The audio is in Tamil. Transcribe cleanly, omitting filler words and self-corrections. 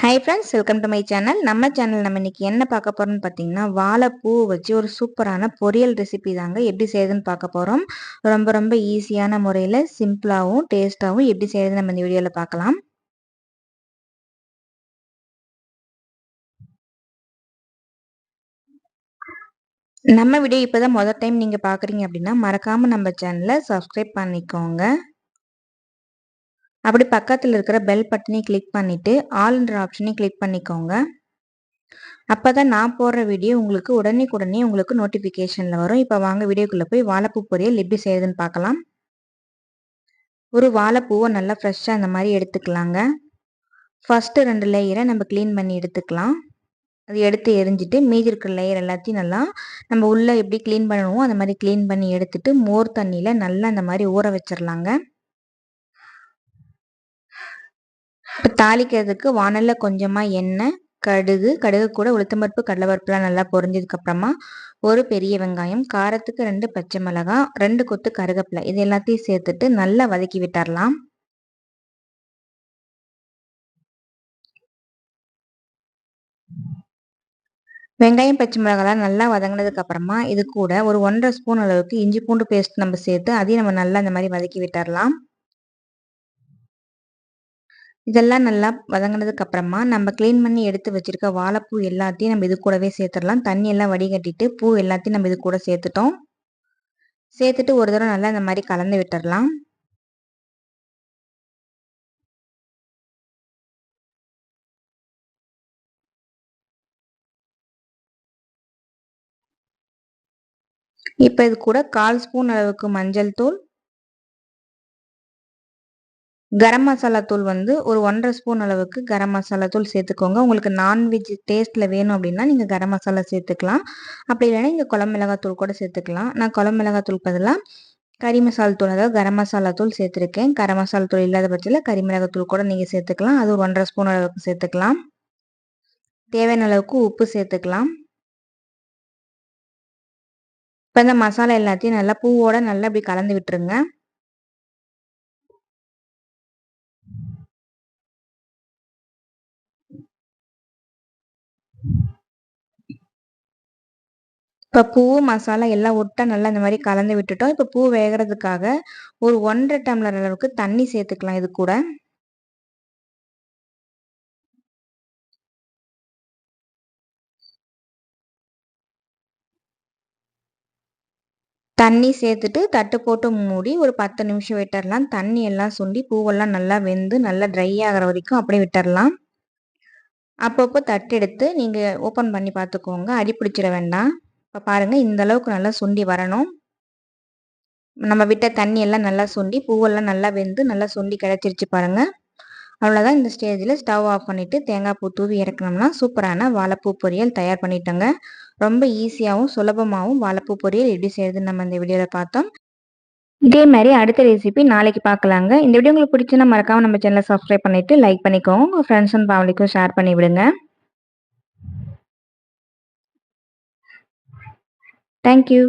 Hi friends, welcome to my channel. நம்ம இன்னைக்கு என்ன பார்க்க போறோம்னு பார்த்தீங்கன்னா, வாழைப்பூ வச்சு ஒரு சூப்பரான பொரியல் ரெசிபி தாங்க எப்படி செய்யுதுன்னு பார்க்க போறோம். ரொம்ப ரொம்ப ஈஸியான முறையில் சிம்பிளாகவும் டேஸ்ட்டாகவும் எப்படி செய்யுதுன்னு நம்ம இந்த வீடியோவில் பார்க்கலாம். நம்ம வீடியோ இப்போதான் முதல் டைம் நீங்கள் பார்க்குறீங்க அப்படின்னா மறக்காமல் நம்ம சேனலை சப்ஸ்கிரைப் பண்ணிக்கோங்க. அப்படி பக்கத்தில் இருக்கிற பெல் பட்டனையும் கிளிக் பண்ணிவிட்டு ஆல்ன்ற ஆப்ஷனையும் கிளிக் பண்ணிக்கோங்க. அப்பதான் நான் போடுற வீடியோ உங்களுக்கு உடனே உங்களுக்கு நோட்டிஃபிகேஷனில் வரும். இப்போ வாங்க வீடியோக்குள்ளே போய் வாழைப்பூ பொரியல் எப்படி செய்யுதுன்னு பார்க்கலாம். ஒரு வாழைப்பூவை நல்லா ஃப்ரெஷ்ஷாக இந்த மாதிரி எடுத்துக்கலாங்க. ஃபஸ்ட்டு 2 லேயரை நம்ம க்ளீன் பண்ணி எடுத்துக்கலாம். அது எடுத்து எரிஞ்சிட்டு மீதி இருக்கிற லேயர் எல்லாத்தையும் நல்லா நம்ம உள்ளே எப்படி க்ளீன் பண்ணணுமோ அந்த மாதிரி க்ளீன் பண்ணி எடுத்துட்டு மோர் தண்ணியில் நல்லா இந்த மாதிரி ஊற வச்சிடலாங்க. இப்போ தாளிக்கிறதுக்கு வானலில் கொஞ்சமாக எண்ணெய், கடுகு கூட உளுத்தம்பருப்பு, கடலைப்பருப்புலாம் நல்லா பொரிஞ்சதுக்கப்புறமா ஒரு பெரிய வெங்காயம், காரத்துக்கு 2 பச்சை மிளகாய், 2 கொத்து கருவேப்பிலை இது எல்லாத்தையும் சேர்த்துட்டு நல்லா வதக்கி விட்டுறலாம். வெங்காயம், பச்சை மிளகாலாம் நல்லா வதங்கினதுக்கு அப்புறமா இது கூட ஒரு 1½ ஸ்பூன் அளவுக்கு இஞ்சி பூண்டு பேஸ்ட் நம்ம சேர்த்து அதையும் நம்ம நல்லா இந்த மாதிரி வதக்கி விட்டுறலாம். இதெல்லாம் நல்லா வதங்கினதுக்கு அப்புறமா நம்ம க்ளீன் பண்ணி எடுத்து வச்சிருக்க வாழைப்பூ எல்லாத்தையும் நம்ம இது கூடவே சேர்த்துடலாம். தண்ணி எல்லாம் வடிகட்டிட்டு பூ எல்லாத்தையும் நம்ம இது கூட சேர்த்துட்டோம். சேர்த்துட்டு ஒரு தடவை நல்லா இந்த மாதிரி கலந்து விட்டுறலாம். இப்போ இது கூட 1/4 ஸ்பூன் அளவுக்கு மஞ்சள் தூள், கரம் மசாலா தூள் வந்து ஒரு 1½ ஸ்பூன் அளவுக்கு கரம் மசாலா தூள் சேர்த்துக்கோங்க. உங்களுக்கு நான்வெஜ் டேஸ்ட்டில் வேணும் அப்படின்னா நீங்கள் கரம் மசாலா சேர்த்துக்கலாம். அப்படி இல்லைன்னா நீங்கள் குழம்பு மிளகாத்தூள் கூட சேர்த்துக்கலாம். நான் குழம்பு மிளகாத்தூள் பதிலாக கறி மசாலா தூள் அதாவது கரம் மசாலா தூள் சேர்த்துருக்கேன். கரம் மசாலா தூள் இல்லாத பட்சத்தில் கறி மிளகாத்தூள் கூட நீங்கள் சேர்த்துக்கலாம். அது ஒரு 1½ ஸ்பூன் அளவுக்கு சேர்த்துக்கலாம். தேவையான அளவுக்கு உப்பு சேர்த்துக்கலாம். இப்போ இந்த மசாலா எல்லாத்தையும் நல்லா பூவோட நல்லா இப்படி கலந்து விட்டுருங்க. இப்போ பூ மசாலா எல்லாம் ஒட்டா நல்லா இந்த மாதிரி கலந்து விட்டுட்டோம். இப்போ பூ வேகிறதுக்காக ஒரு 1½ டம்ளர் அளவுக்கு தண்ணி சேர்த்துக்கலாம். இது கூட தண்ணி சேர்த்துட்டு தட்டு போட்டு மூடி ஒரு 10 நிமிஷம் விட்டுறலாம். தண்ணி எல்லாம் சுண்டி பூவெல்லாம் நல்லா வெந்து நல்லா ட்ரை ஆகிற வரைக்கும் அப்படியே விட்டுறலாம். அப்பப்போ தட்டு எடுத்து நீங்கள் ஓப்பன் பண்ணி பார்த்துக்கோங்க. அடி பிடிச்சிட வேண்டாம். இப்போ பாருங்கள் இந்த அளவுக்கு நல்லா சுண்டி வரணும். நம்ம விட்ட தண்ணி எல்லாம் நல்லா சுண்டி பூவெல்லாம் நல்லா வெந்து நல்லா சுண்டி கிடச்சிருச்சு பாருங்கள். அவ்வளோதான். இந்த ஸ்டேஜில் ஸ்டவ் ஆஃப் பண்ணிவிட்டு தேங்காய் பூ தூவி இறக்கணும்னா சூப்பரான வாழைப்பூ பொரியல் தயார் பண்ணிட்டோங்க. ரொம்ப ஈஸியாகவும் சுலபமாகவும் வாழைப்பூ பொரியல் எப்படி செய்யுதுன்னு நம்ம இந்த வீடியோவில் பார்த்தோம். இதே மாதிரி அடுத்த ரெசிபி நாளைக்கு பார்க்கலாங்க. இந்த வீடியோ உங்களுக்கு பிடிச்சுன்னா மறக்காம நம்ம சேனலை சப்ஸ்கிரைப் பண்ணிட்டு லைக் பண்ணிக்கோங்க. உங்கள் ஃப்ரெண்ட்ஸ் அண்ட் ஃபேமிலிக்கும் ஷேர் பண்ணி விடுங்க. தேங்க்யூ.